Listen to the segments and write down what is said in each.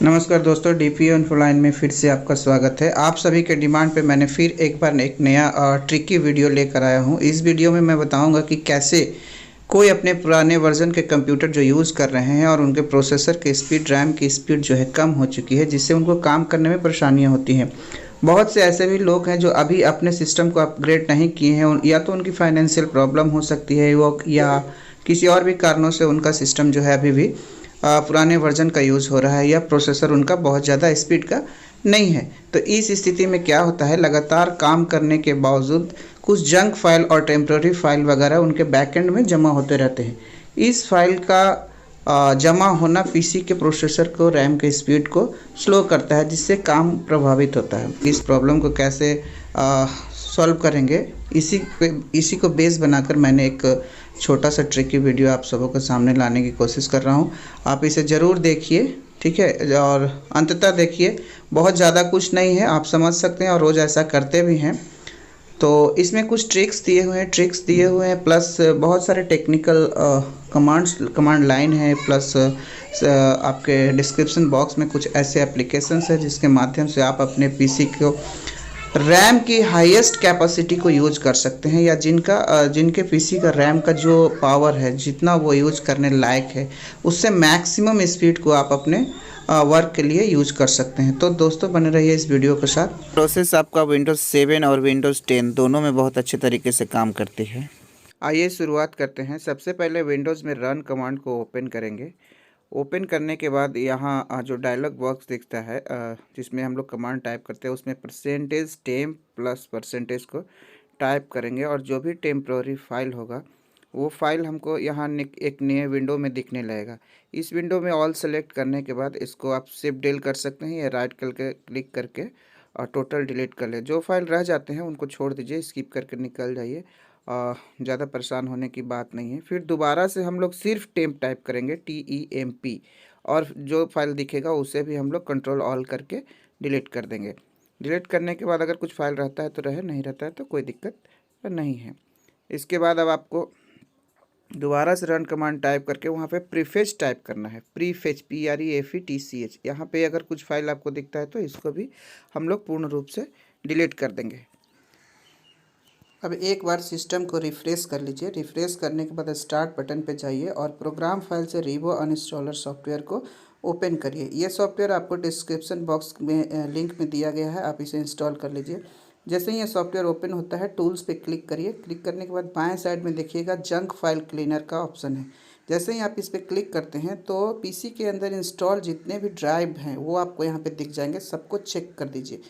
नमस्कार दोस्तों, DPO Infoline में फिर से आपका स्वागत है। आप सभी के डिमांड पे मैंने फिर एक बार एक नया ट्रिकी वीडियो लेकर आया हूँ। इस वीडियो में मैं बताऊँगा कि कैसे कोई अपने पुराने वर्जन के कंप्यूटर जो यूज़ कर रहे हैं और उनके प्रोसेसर की स्पीड, रैम की स्पीड जो है कम हो चुकी है, जिससे उनको काम करने में परेशानियाँ होती हैं। बहुत से ऐसे भी लोग हैं जो अभी अपने सिस्टम को अपग्रेड नहीं किए हैं, या तो उनकी फाइनेंशियल प्रॉब्लम हो सकती है वो, या किसी और भी कारणों से उनका सिस्टम जो है अभी भी पुराने वर्जन का यूज़ हो रहा है, या प्रोसेसर उनका बहुत ज़्यादा स्पीड का नहीं है। तो इस स्थिति में क्या होता है, लगातार काम करने के बावजूद कुछ जंक फाइल और टेम्प्रेरी फाइल वगैरह उनके बैकएंड में जमा होते रहते हैं। इस फाइल का जमा होना पीसी के प्रोसेसर को, रैम के स्पीड को स्लो करता है, जिससे काम प्रभावित होता है। इस प्रॉब्लम को कैसे सॉल्व करेंगे, इसी को बेस बनाकर मैंने एक छोटा सा ट्रिकी वीडियो आप सबों के सामने लाने की कोशिश कर रहा हूँ। आप इसे ज़रूर देखिए, ठीक है, और अंततः देखिए। बहुत ज़्यादा कुछ नहीं है, आप समझ सकते हैं और रोज़ ऐसा करते भी हैं। तो इसमें कुछ ट्रिक्स दिए हुए हैं, प्लस बहुत सारे टेक्निकल कमांड लाइन है, प्लस आपके डिस्क्रिप्शन बॉक्स में कुछ ऐसे एप्लीकेशंस है जिसके माध्यम से आप अपने पीसी को रैम की हाईएस्ट कैपेसिटी को यूज कर सकते हैं, या जिनके पीसी का रैम का जो पावर है, जितना वो यूज करने लायक है, उससे मैक्सिमम स्पीड को आप अपने वर्क के लिए यूज कर सकते हैं। तो दोस्तों, बने रहिए इस वीडियो के साथ। प्रोसेस आपका विंडोज़ 7 और विंडोज़ 10 दोनों में बहुत अच्छे तरीके से काम करती है। आइए शुरुआत करते हैं। सबसे पहले विंडोज़ में रन कमांड को ओपन करेंगे। ओपन करने के बाद यहाँ जो डायलॉग बॉक्स दिखता है, जिसमें हम लोग कमांड टाइप करते हैं, उसमें परसेंटेज टेम्प प्लस परसेंटेज को टाइप करेंगे, और जो भी टेम्प्रोरी फाइल होगा वो फाइल हमको यहाँ एक नए विंडो में दिखने लगेगा। इस विंडो में ऑल सेलेक्ट करने के बाद इसको आप शिफ्ट डिल कर सकते हैं, या राइट करके क्लिक करके और टोटल डिलीट कर ले। जो फाइल रह जाते हैं उनको छोड़ दीजिए, स्किप करके निकल जाइए। ज़्यादा परेशान होने की बात नहीं है। फिर दोबारा से हम लोग सिर्फ टेम्प टाइप करेंगे, TEMP, और जो फाइल दिखेगा उसे भी हम लोग कंट्रोल ऑल करके डिलीट कर देंगे। डिलीट करने के बाद अगर कुछ फाइल रहता है तो रहे, नहीं रहता है तो कोई दिक्कत नहीं है। इसके बाद अब आपको दोबारा से रन कमांड टाइप करके वहाँ पे प्रीफेच टाइप करना है। Prefetch, PREFETCH। यहाँ पे अगर कुछ फाइल आपको दिखता है तो इसको भी हम लोग पूर्ण रूप से डिलीट कर देंगे। अब एक बार सिस्टम को रिफ़्रेश कर लीजिए। रिफ़्रेश करने के बाद स्टार्ट बटन पे जाइए और प्रोग्राम फाइल से रिवो अनइंस्टॉलर सॉफ्टवेयर को ओपन करिए। ये सॉफ्टवेयर आपको डिस्क्रिप्शन बॉक्स में लिंक में दिया गया है, आप इसे इंस्टॉल कर लीजिए। जैसे ही ये सॉफ्टवेयर ओपन होता है, टूल्स पे क्लिक करिए। क्लिक करने के बाद बाएं साइड में देखिएगा जंक फाइल क्लीनर का ऑप्शन है। जैसे ही आप इस पर क्लिक करते हैं तो पीसी के अंदर इंस्टॉल जितने भी ड्राइव हैं वो आपको यहाँ पे दिख जाएंगे। सबको चेक कर दीजिए,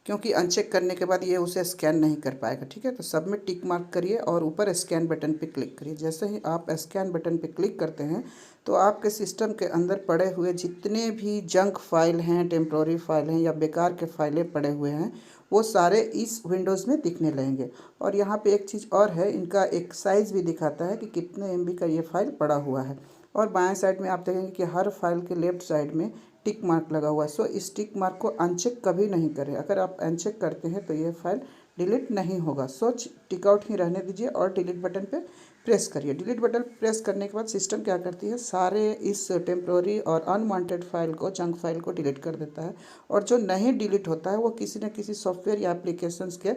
क्योंकि अनचेक करने के बाद ये उसे स्कैन नहीं कर पाएगा। ठीक है, तो सब में टिक मार्क करिए और ऊपर स्कैन बटन पे क्लिक करिए। जैसे ही आप स्कैन बटन पे क्लिक करते हैं तो आपके सिस्टम के अंदर पड़े हुए जितने भी जंक फाइल हैं, टेम्प्रोरी फाइल हैं, या बेकार के फाइलें पड़े हुए हैं, वो सारे इस विंडोज़ में दिखने लगेंगे। और यहाँ पे एक चीज़ और है, इनका एक साइज़ भी दिखाता है कि कितने MB का ये फाइल पड़ा हुआ है। और बाएं साइड में आप देखेंगे कि हर फाइल के लेफ्ट साइड में टिक मार्क लगा हुआ है। सो इस टिक मार्क को अनचेक कभी नहीं करें। अगर आप अनचेक करते हैं तो ये फाइल डिलीट नहीं होगा। सो टिक आउट ही रहने दीजिए और डिलीट बटन पे प्रेस करिए। डिलीट बटन प्रेस करने के बाद सिस्टम क्या करती है, सारे इस टेम्प्रोरी और अनवांटेड फाइल को, जंक फाइल को डिलीट कर देता है। और जो नहीं डिलीट होता है वो किसी न किसी सॉफ्टवेयर या एप्लीकेशंस के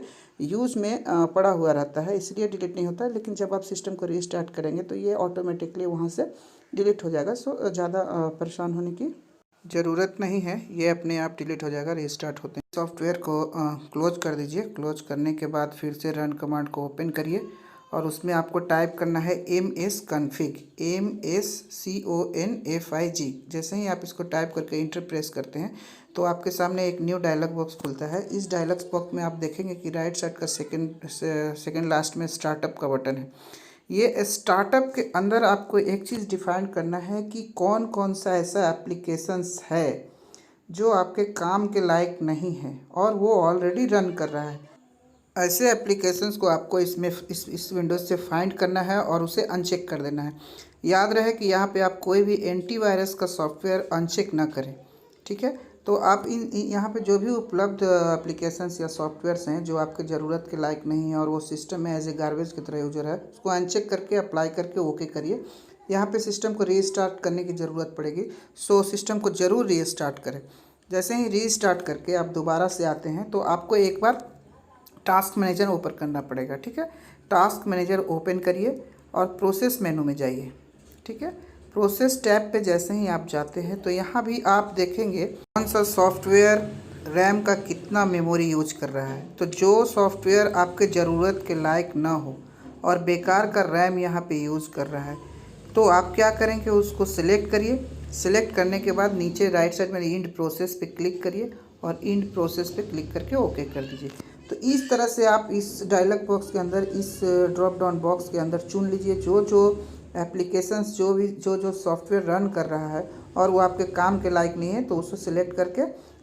यूज़ में पड़ा हुआ रहता है, इसलिए डिलीट नहीं होता है। लेकिन जब आप सिस्टम को रीस्टार्ट करेंगे तो ये ऑटोमेटिकली वहाँ से डिलीट हो जाएगा। सो ज़्यादा परेशान होने की ज़रूरत नहीं है, ये अपने आप डिलीट हो जाएगा रीस्टार्ट होते हैं। सॉफ्टवेयर को क्लोज कर दीजिए। क्लोज करने के बाद फिर से रन कमांड को ओपन करिए और उसमें आपको टाइप करना है msconfig, MSCONFIG। जैसे ही आप इसको टाइप करके इंटर प्रेस करते हैं तो आपके सामने एक न्यू डायलॉग बॉक्स खुलता है। इस डायलॉग बॉक्स में आप देखेंगे कि राइट साइड का सेकेंड लास्ट में स्टार्टअप का बटन है। ये स्टार्टअप के अंदर आपको एक चीज़ डिफाइन करना है कि कौन कौन सा ऐसा एप्लीकेशंस है जो आपके काम के लायक नहीं है और वो ऑलरेडी रन कर रहा है। ऐसे एप्लीकेशंस को आपको इस विंडोज़ से फाइंड करना है और उसे अनचेक कर देना है। याद रहे कि यहाँ पे आप कोई भी एंटीवायरस का सॉफ्टवेयर अनचेक ना करें। ठीक है, तो आप यहाँ पे जो भी उपलब्ध एप्लीकेशंस या सॉफ्टवेयर्स हैं जो आपके ज़रूरत के लायक नहीं है और वो सिस्टम में एज ए गार्बेज की तरह यूजर है, उसको अनचेक करके अप्लाई करके ओके करिए। यहाँ पे सिस्टम को रीस्टार्ट करने की ज़रूरत पड़ेगी। सो सिस्टम को ज़रूर रीस्टार्ट करें। जैसे ही रीस्टार्ट करके आप दोबारा से आते हैं तो आपको एक बार टास्क मैनेजर ओपन करना पड़ेगा। ठीक है, टास्क मैनेजर ओपन करिए और प्रोसेस मेनू में जाइए। ठीक है, प्रोसेस टैब पे जैसे ही आप जाते हैं तो यहाँ भी आप देखेंगे कौन सा सॉफ्टवेयर रैम का कितना मेमोरी यूज कर रहा है। तो जो सॉफ्टवेयर आपके ज़रूरत के लायक ना हो और बेकार का रैम यहाँ पे यूज़ कर रहा है तो आप क्या करेंगे, उसको सिलेक्ट करिए। सिलेक्ट करने के बाद नीचे राइट साइड में इंड प्रोसेस पे क्लिक करिए और इंड प्रोसेस पे क्लिक करके ओके कर दीजिए। तो इस तरह से आप इस डायलॉग बॉक्स के अंदर, इस ड्रॉप डाउन बॉक्स के अंदर चुन लीजिए जो जो एप्लीकेशंस, जो सॉफ्टवेयर रन कर रहा है और वो आपके काम के लायक नहीं है तो उसको सिलेक्ट करके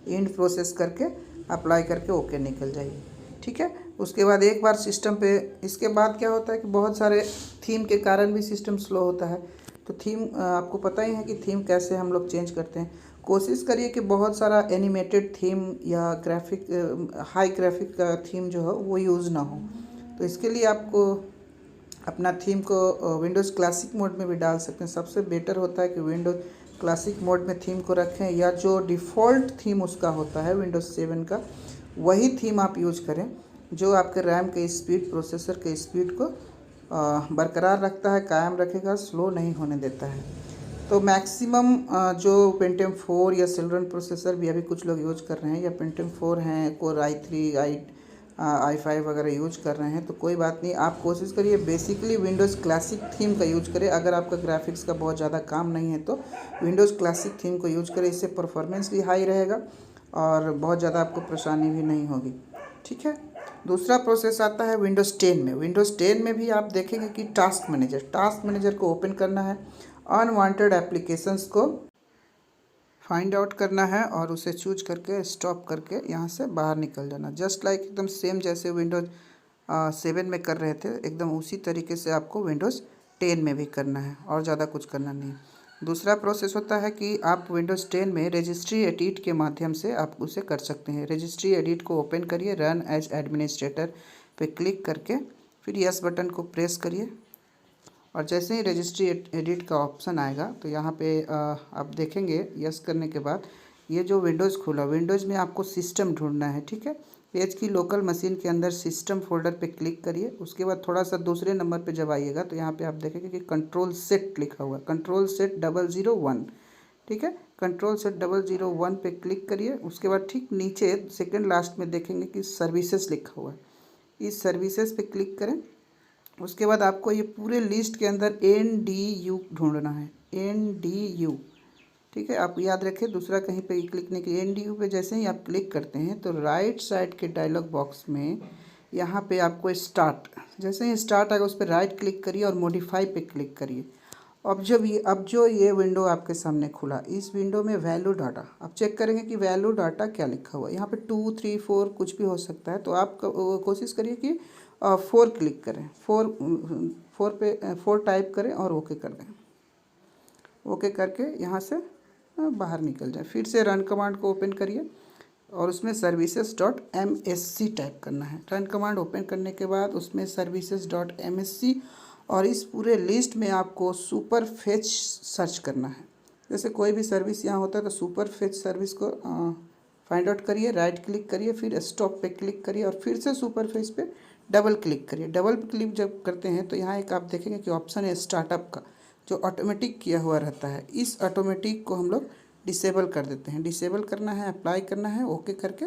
इंड प्रोसेस करके अप्लाई करके ओके निकल जाइए। ठीक है, उसके बाद एक बार सिस्टम पे, इसके बाद क्या होता है कि बहुत सारे थीम के कारण भी सिस्टम स्लो होता है। तो थीम आपको पता ही है कि थीम कैसे हम लोग चेंज करते हैं। कोशिश करिए कि बहुत सारा एनिमेटेड थीम या ग्राफिक, हाई ग्राफिक का थीम जो है वो यूज़ ना हो। तो इसके लिए आपको अपना थीम को विंडोज़ क्लासिक मोड में भी डाल सकते हैं। सबसे बेटर होता है कि विंडोज़ क्लासिक मोड में थीम को रखें या जो डिफ़ॉल्ट थीम उसका होता है विंडोज़ 7 का, वही थीम आप यूज करें जो आपके रैम के स्पीड, प्रोसेसर के स्पीड को बरकरार रखता है, कायम रखेगा, स्लो नहीं होने देता है। तो मैक्सिमम जो पेंटियम 4 या सिल्वर प्रोसेसर भी अभी कुछ लोग यूज कर रहे हैं, या पेंटियम 4 हैं, कोर i3 i5 वगैरह यूज कर रहे हैं, तो कोई बात नहीं। आप कोशिश करिए बेसिकली विंडोज़ क्लासिक थीम का यूज करें। अगर आपका ग्राफिक्स का बहुत ज़्यादा काम नहीं है तो विंडोज़ क्लासिक थीम को यूज करें। इससे परफॉर्मेंस भी हाई रहेगा और बहुत ज़्यादा आपको परेशानी भी नहीं होगी। ठीक है, दूसरा प्रोसेस आता है विंडोज़ 10 में। विंडोज़ 10 में भी आप देखेंगे कि टास्क मैनेजर को ओपन करना है, अनवांटेड एप्लीकेशंस को फाइंड आउट करना है और उसे चूज करके स्टॉप करके यहाँ से बाहर निकल जाना। जस्ट लाइक एकदम सेम जैसे विंडोज़ 7 में कर रहे थे, एकदम उसी तरीके से आपको विंडोज़ 10 में भी करना है और ज़्यादा कुछ करना नहीं। दूसरा प्रोसेस होता है कि आप विंडोज़ 10 में रजिस्ट्री एडिट के माध्यम से आप उसे कर सकते हैं। रजिस्ट्री एडिट को ओपन करिए, रन एज एडमिनिस्ट्रेटर पे क्लिक करके फिर यस बटन को प्रेस करिए और जैसे ही रजिस्ट्री एडिट का ऑप्शन आएगा तो यहाँ पे आप देखेंगे यस करने के बाद ये जो विंडोज़ खुला, विंडोज़ में आपको सिस्टम ढूंढना है। ठीक है, पेज की लोकल मशीन के अंदर सिस्टम फोल्डर पे क्लिक करिए। उसके बाद थोड़ा सा दूसरे नंबर पे जब आइएगा तो यहाँ पे आप देखेंगे कि कंट्रोल सेट लिखा हुआ है, कंट्रोल सेट 001। ठीक है, कंट्रोल सेट 001 पे क्लिक करिए। उसके बाद ठीक नीचे सेकेंड लास्ट में देखेंगे कि सर्विसेज लिखा हुआ है, इस सर्विसेज पे क्लिक करें। उसके बाद आपको ये पूरे लिस्ट के अंदर NDU ढूंढना है, NDU। ठीक है, आप याद रखें, दूसरा कहीं पे क्लिक नहीं किया। NDU पे जैसे ही आप क्लिक करते हैं तो राइट साइड के डायलॉग बॉक्स में यहाँ पे आपको स्टार्ट, जैसे ही स्टार्ट आएगा उस पर राइट क्लिक करिए और मॉडिफाई पे क्लिक करिए। अब जो ये विंडो आपके सामने खुला, इस विंडो में वैल्यू डाटा आप चेक करेंगे कि वैल्यू डाटा क्या लिखा हुआ है। यहाँ पे 2, 3, 4 कुछ भी हो सकता है। तो आप कोशिश करिए कि 4 क्लिक करें, 4 टाइप करें और ओके कर दें। ओके करके यहाँ से बाहर निकल जाए। फिर से रन कमांड को ओपन करिए और उसमें services.msc टाइप करना है। रन कमांड ओपन करने के बाद उसमें services.msc और इस पूरे लिस्ट में आपको सुपर फेच सर्च करना है। जैसे कोई भी सर्विस यहाँ होता है तो सुपर फेच सर्विस को फाइंड आउट करिए, राइट क्लिक करिए, फिर स्टॉप पे क्लिक करिए और फिर से सुपर फेच पे डबल क्लिक करिए। डबल क्लिक जब करते हैं तो यहाँ एक आप देखेंगे कि ऑप्शन है स्टार्टअप का, जो ऑटोमेटिक किया हुआ रहता है। इस ऑटोमेटिक को हम लोग डिसेबल कर देते हैं। डिसेबल करना है, अप्लाई करना है, ओके करके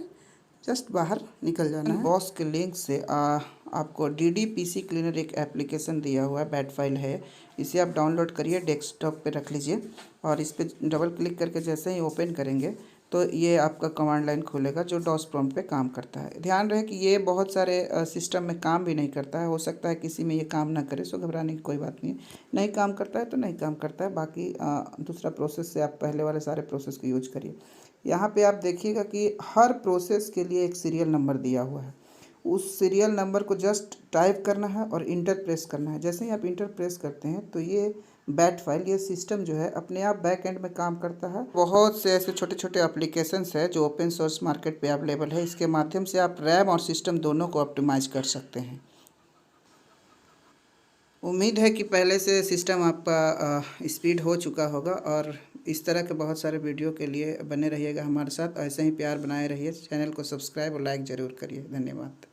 जस्ट बाहर निकल जाना है। बॉस के लिंक से आपको DDPC क्लीनर एक एप्लीकेशन दिया हुआ है, बैड फाइल है, इसे आप डाउनलोड करिए, डेस्कटॉप पे रख लीजिए और इस पर डबल क्लिक करके जैसे ही ओपन करेंगे तो ये आपका कमांड लाइन खुलेगा जो डॉस प्रॉम्प्ट पे काम करता है। ध्यान रहे कि ये बहुत सारे सिस्टम में काम भी नहीं करता है, हो सकता है किसी में ये काम ना करे, सो घबराने की कोई बात नहीं है। नहीं काम करता है तो नहीं काम करता है, बाकी दूसरा प्रोसेस से आप पहले वाले सारे प्रोसेस को यूज करिए। यहाँ पे आप देखिएगा कि हर प्रोसेस के लिए एक सीरियल नंबर दिया हुआ है। उस सीरियल नंबर को जस्ट टाइप करना है और इंटर प्रेस करना है। जैसे ही आप इंटर प्रेस करते हैं तो ये बैट फाइल, ये सिस्टम जो है अपने आप बैक एंड में काम करता है। बहुत से ऐसे छोटे छोटे एप्लीकेशंस है जो ओपन सोर्स मार्केट पे अवेलेबल है। इसके माध्यम से आप रैम और सिस्टम दोनों को ऑप्टिमाइज कर सकते हैं। उम्मीद है कि पहले से सिस्टम आपका स्पीड हो चुका होगा। और इस तरह के बहुत सारे वीडियो के लिए बने रहिएगा हमारे साथ, ऐसे ही प्यार बनाए रहिए। चैनल को सब्सक्राइब और लाइक ज़रूर करिए। धन्यवाद।